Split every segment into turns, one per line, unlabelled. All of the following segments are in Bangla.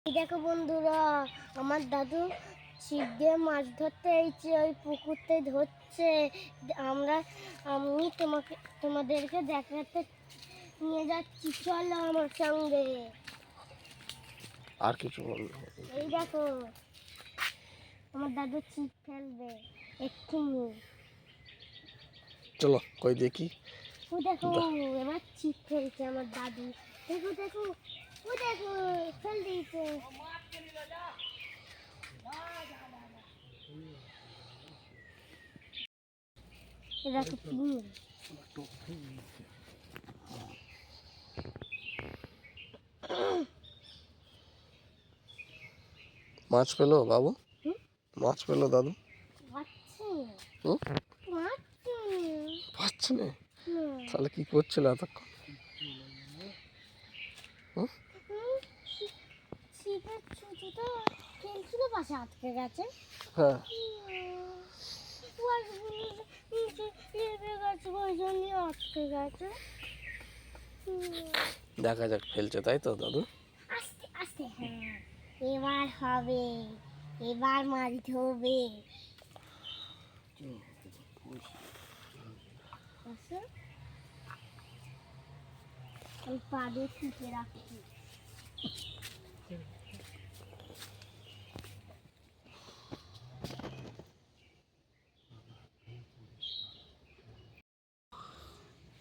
দেখো বন্ধুরা, আমার দাদু ছিপ দিয়ে মাছ ধরতে এইছে, ওই পুকুরতে ধরছে। আমি তোমাদেরকে দেখাতে নিয়ে যাচ্ছি, চলো আমার সঙ্গে।
আর কিছু বলবো?
এই দেখো, আমার দাদু ছিপ ফেলবে এক্ষুনি।
চলো কই দেখি।
ও দেখো, এবার ছিপ ফেলছে আমার দাদু। দেখো দেখো, ও দেখো ফেল দিয়েছে। দেখো পিন।
মাছ পেলো বাবু? মাছ পেলো দাদু? পাচ্ছে না? তাহলে কি করছিল এতক্ষণ?
ছিপের ছুটিটা ফেলছিল, পাশে আটকে গেছে।
হ্যাঁ,
আটকে গেছে।
দেখা যাক ফেলছে তাই তো দাদু?
আস্তে আস্তে, হ্যাঁ এবার হবে, এবার মাছ ধরবে। আমি পা দিয়ে ছিপে রাখছি।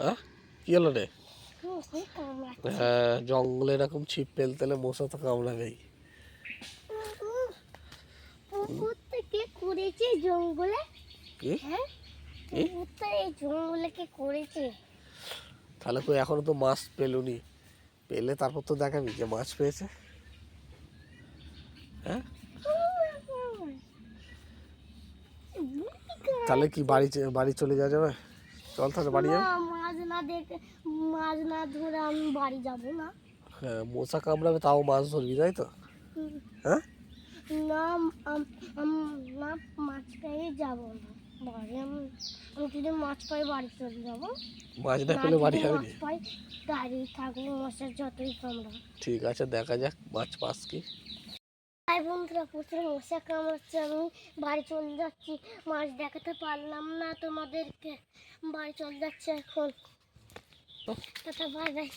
হ্যাঁ, কি হলো রে? হ্যাঁ, জঙ্গলে এরকম ছিপ ফেলতে হলে মশা তো কামড়াবেই।
পুকুর থেকে করেছে জঙ্গলে।
কি?
হ্যাঁ, পুকুরটা এই জঙ্গলে কে করেছে?
তাহলে কই এখনো তো মাছ পেলুনি? পেলে তারপর তো দেখাবি যে মাছ পেয়েছে। হ্যাঁ, তাহলে কি বাড়ি চলে যাওয়া যাবে? চল তাহলে বাড়ি যাবে।
মাছ না দেখে, মাছ না ধরে আমি বাড়ি যাব না।
হ্যাঁ, মশা কামড়াবে তাও মাছ ধরবি তাই তো? হ্যাঁ,
না, না মাছ পেয়ে যাবো না বাড়ি। আমি যদি মাছ পাই বাড়ি চলে যাবো।
মাছ না পেলে বাড়ি যাবি না?
পাই দাঁড়িয়ে থাকবো, মাছের যতই কামড়া।
ঠিক আছে, দেখা যাক মাছ পাস কি।
তাই বন্ধুরা, প্রচুর মশা কামড়াচ্ছে, আমি বাড়ি চলে যাচ্ছি। মাছ দেখাতে পারলাম না তোমাদেরকে, বাড়ি চলে যাচ্ছে এখন। Tata, bye bye.